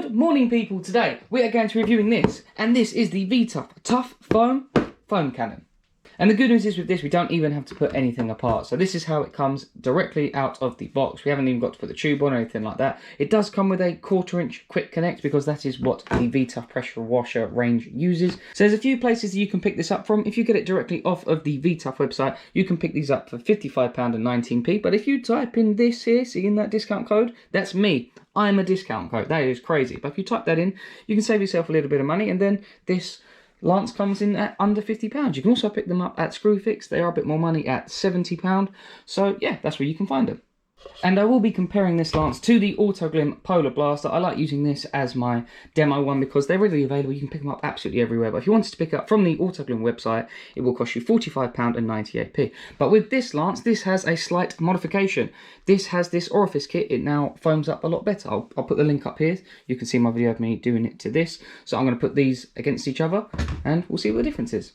Good morning, people. Today we are going to be reviewing this, and this is the V-Tuf Tough Foam Cannon. And the good news is with this, we don't even have to put anything apart. So this is how it comes directly out of the box. We haven't even got to put the tube on or anything like that. It does come with a 1/4 inch quick connect because that is what the V-Tuf pressure washer range uses. So there's a few places that you can pick this up from. If you get it directly off of the V-Tuf website, you can pick these up for £55 and 19p. But if you type in this here, see in that discount code, that's me. I'm a discount code. That is crazy. But if you type that in, you can save yourself a little bit of money, and then this lance comes in at under £50. You can also pick them up at Screwfix. They are a bit more money at £70. So yeah, that's where you can find them. And I will be comparing this lance to the Autoglym Polar Blaster. I like using this as my demo one because they're readily available. You can pick them up absolutely everywhere. But if you wanted to pick up from the Autoglym website, it will cost you £45 and 98p. But with this lance, this has a slight modification. This has this orifice kit. It now foams up a lot better. I'll put the link up here. You can see my video of me doing it to this. So I'm going to put these against each other and we'll see what the difference is.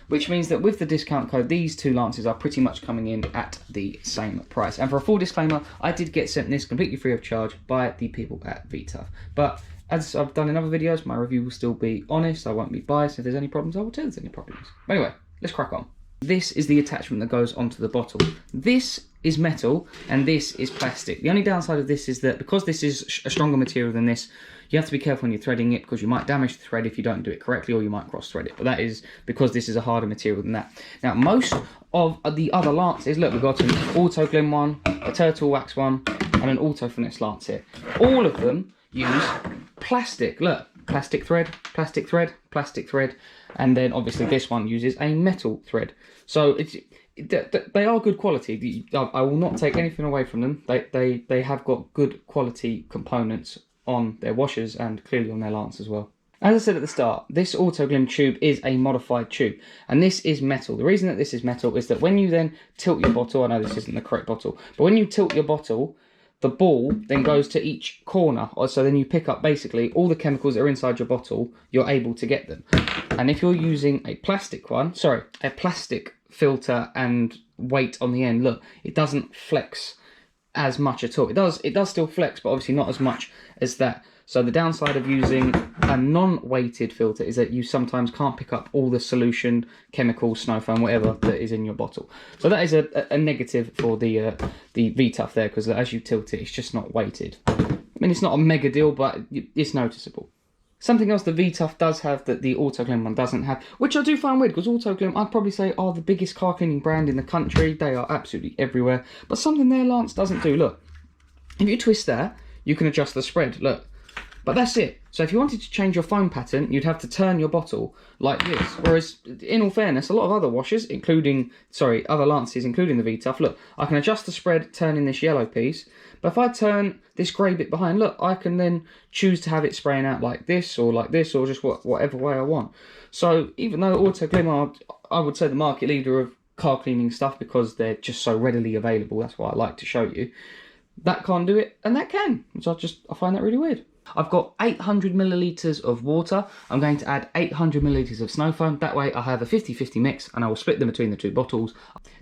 Which means that with the discount code, these two lances are pretty much coming in at the same price. And for a full disclaimer, I did get sent this completely free of charge by the people at V-Tuf. But as I've done in other videos, my review will still be honest. I won't be biased. If there's any problems, I will tell you there's any problems. But anyway, let's crack on. This is the attachment that goes onto the bottle. This is metal and this is plastic. The only downside of this is that because this is a stronger material than this, you have to be careful when you're threading it because you might damage the thread if you don't do it correctly, or you might cross thread it. But that is because this is a harder material than that. Now, most of the other lances, look, we've got an Autoglym one, a Turtle Wax one, and an Auto Finesse lance here. All of them use plastic. Look, plastic thread, plastic thread, plastic thread, and then obviously this one uses a metal thread. So they are good quality. I will not take anything away from them. They have got good quality components on their washers and clearly on their lance as well. As I said at the start, this Autoglym tube is a modified tube, and this is metal. The reason that this is metal is that when you then tilt your bottle, I know this isn't the correct bottle, but when you tilt your bottle, the ball then goes to each corner, so then you pick up basically all the chemicals that are inside your bottle, you're able to get them. And if you're using a plastic one, sorry, a plastic filter and weight on the end, look, it doesn't flex as much at all. It does still flex, but obviously not as much as that. So the downside of using a non-weighted filter is that you sometimes can't pick up all the solution, chemicals, snow foam, whatever that is in your bottle. So that is a negative for the V-Tuf there, because as you tilt it, it's just not weighted. I mean, it's not a mega deal, but it's noticeable. Something else the V-Tuf does have that the Autoglym one doesn't have, which I do find weird, because Autoglym, I'd probably say, are the biggest car cleaning brand in the country. They are absolutely everywhere. But something their lance doesn't do, look. If you twist that, you can adjust the spread, look. But that's it. So if you wanted to change your foam pattern, you'd have to turn your bottle like this. Whereas, in all fairness, a lot of other washers, other lances, including the V-Tuf, look, I can adjust the spread turning this yellow piece. But if I turn this grey bit behind, look, I can then choose to have it spraying out like this, or just whatever way I want. So even though Autoglym are, I would say, the market leader of car cleaning stuff because they're just so readily available, that's why I like to show you, that can't do it, and that can. So I find that really weird. I've got 800 millilitres of water. I'm going to add 800 millilitres of snow foam. That way I have a 50-50 mix and I will split them between the two bottles.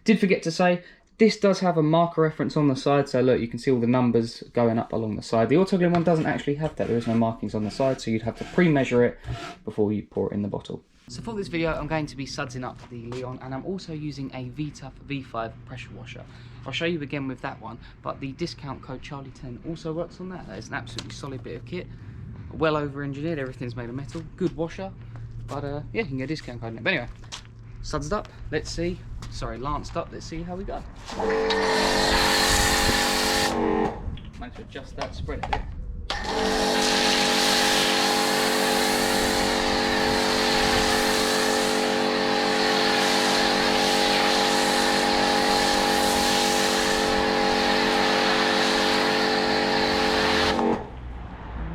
Did forget to say, this does have a marker reference on the side. So look, you can see all the numbers going up along the side. The Autoglym one doesn't actually have that. There is no markings on the side. So you'd have to pre-measure it before you pour it in the bottle. So for this video, I'm going to be sudsing up the Leon, and I'm also using a V-Tuf V5 pressure washer. I'll show you again with that one, but the discount code Charlie10 also works on that. That is an absolutely solid bit of kit. Well over-engineered, everything's made of metal. Good washer, but yeah, you can get a discount code in it. But anyway, sudsed up, lanced up, let's see how we go. Managed to adjust that spread a bit.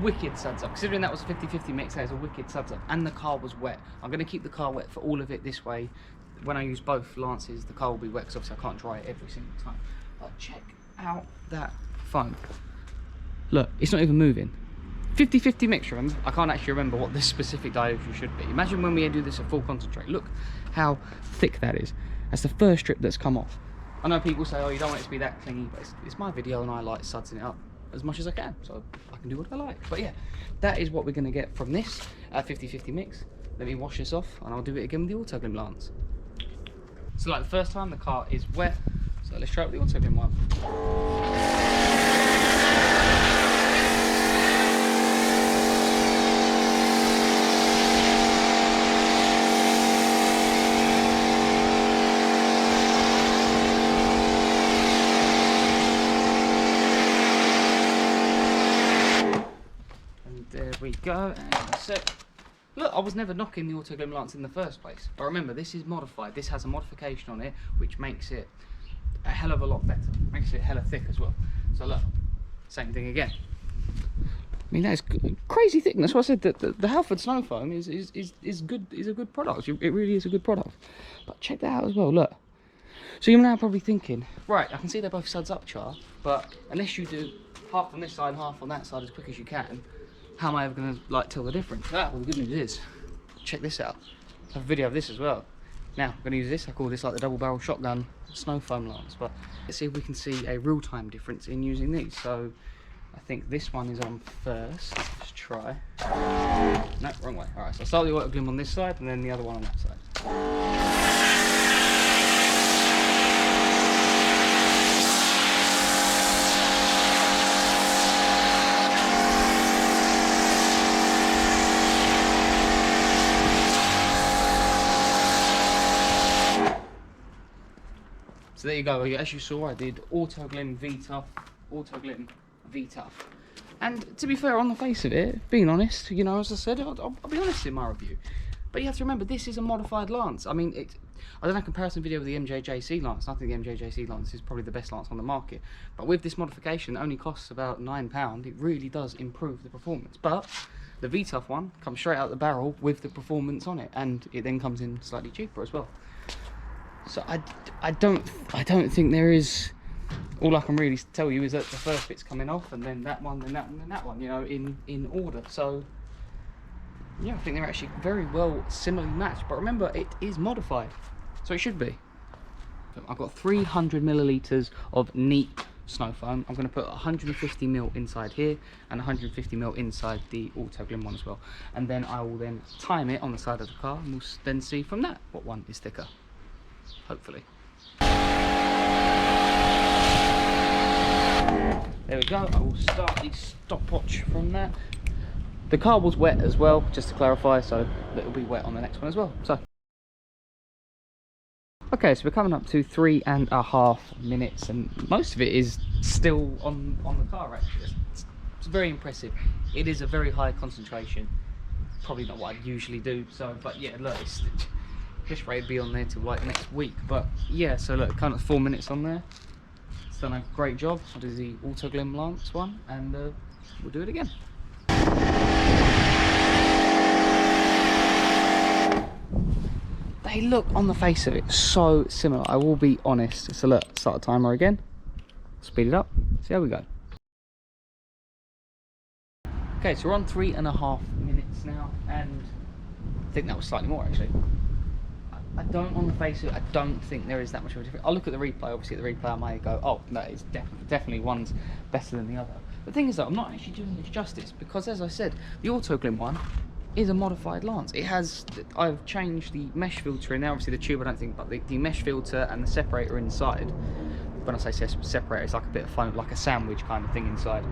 Wicked suds up. Considering that was a 50-50 mix, that is a wicked suds up. And the car was wet. I'm going to keep the car wet for all of it this way. When I use both lances, the car will be wet because obviously I can't dry it every single time. But check out that foam. Look, it's not even moving. 50-50 mix, remember? I can't actually remember what this specific dilution should be. Imagine when we do this at full concentrate. Look how thick that is. That's the first strip that's come off. I know people say, oh, you don't want it to be that clingy, but it's my video and I like sudsing it up. as much as I can, so I can do what I like. But yeah, that is what we're going to get from this 50-50 mix. Let me wash this off and I'll do it again with the Autoglym lance. So like the first time, the car is wet, so let's try it with the Autoglym one. There we go, and that's it. Look, I was never knocking the Autoglym lance in the first place. But remember, this is modified. This has a modification on it, which makes it a hell of a lot better. Makes it hella thick as well. So look, same thing again. I mean, that's crazy thick. That's why I said that the Halford Snow Foam is good. Is a good product. It really is a good product. But check that out as well. Look. So you're now probably thinking, right? I can see they're both sides up, Char. But unless you do half on this side and half on that side as quick as you can, how am I ever going to like tell the difference? Well, the good news is, check this out. I have a video of this as well. Now, I'm going to use this. I call this like the double barrel shotgun snow foam lance. But let's see if we can see a real-time difference in using these. So I think this one is on first. Let's try. No, wrong way. All right, so I'll start with the Autoglym on this side and then the other one on that side. So there you go, as you saw I did Autoglym V-Tuf, Autoglym V-Tuf. And to be fair, on the face of it, being honest, you know, as I said, I'll be honest in my review. But you have to remember, this is a modified lance. I mean, I don't have a comparison video with the MJJC lance. I think the MJJC lance is probably the best lance on the market. But with this modification, it only costs about £9. It really does improve the performance. But the V-Tuf one comes straight out the barrel with the performance on it, and it then comes in slightly cheaper as well. So I don't think there is. All I can really tell you is that the first bit's coming off, and then that one, then that one, then that one. You know, in order. So yeah, I think they're actually very well similarly matched. But remember, it is modified, so it should be. I've got 300 millilitres of neat snow foam. I'm going to put 150 ml inside here and 150 ml inside the Autoglym one as well. And then I will then time it on the side of the car, and we'll then see from that what one is thicker. Hopefully. There we go. I will start the stopwatch from that. The car was wet as well, just to clarify, so it'll be wet on the next one as well. So, okay, so we're coming up to 3.5 minutes, and most of it is still on the car. Actually, it's very impressive. It is a very high concentration. Probably not what I'd usually do. So, but yeah, look, it's just ready to be on there till like next week. But yeah, so look, kind of 4 minutes on there. It's done a great job. I'll do the Autoglym lance one, and we'll do it again. They look on the face of it so similar, I will be honest. So look, start the timer again, speed it up, see how we go. Okay, so we're on 3.5 minutes now, and I think that was slightly more actually. I don't, on the face of it, I don't think there is that much of a difference. I'll look at the replay. Obviously, at the replay I may go, oh, no, it's definitely one's better than the other. The thing is, though, I'm not actually doing this justice, because as I said, the Autoglym one is a modified lance. It has, I've changed the mesh filter in there, obviously the tube I don't think, but the mesh filter and the separator inside. When I say separator, it's like a bit of fun, like a sandwich kind of thing inside.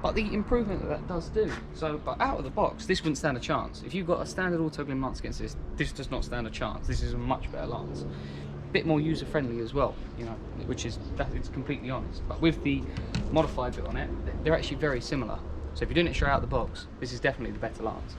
But the improvement that does do, so, but out of the box, this wouldn't stand a chance. If you've got a standard Autoglym lance against this, this does not stand a chance. This is a much better lance. A bit more user-friendly as well, you know, which is, it's completely honest. But with the modified bit on it, they're actually very similar. So if you're doing it straight out of the box, this is definitely the better lance.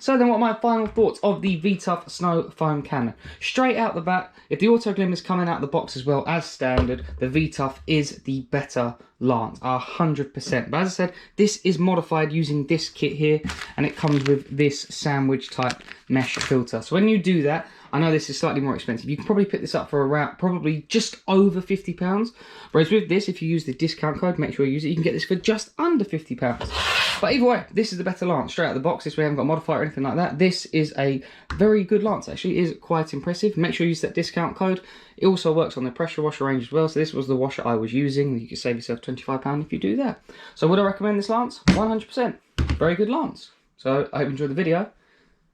So then, what are my final thoughts of the V-Tuf Snow Foam Cannon? Straight out the bat, if the Autoglym is coming out the box as well as standard, the V-Tuf is the better lance, 100%. But as I said, this is modified using this kit here, and it comes with this sandwich type mesh filter. So when you do that, I know this is slightly more expensive. You can probably pick this up for around, probably just over £50. Whereas with this, if you use the discount code, make sure you use it, you can get this for just under £50. But either way, this is the better lance. Straight out of the box, this we haven't got a modifier or anything like that. This is a very good lance, actually. It is quite impressive. Make sure you use that discount code. It also works on the pressure washer range as well. So this was the washer I was using. You can save yourself £25 if you do that. So would I recommend this lance? 100%. Very good lance. So I hope you enjoyed the video,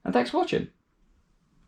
and thanks for watching.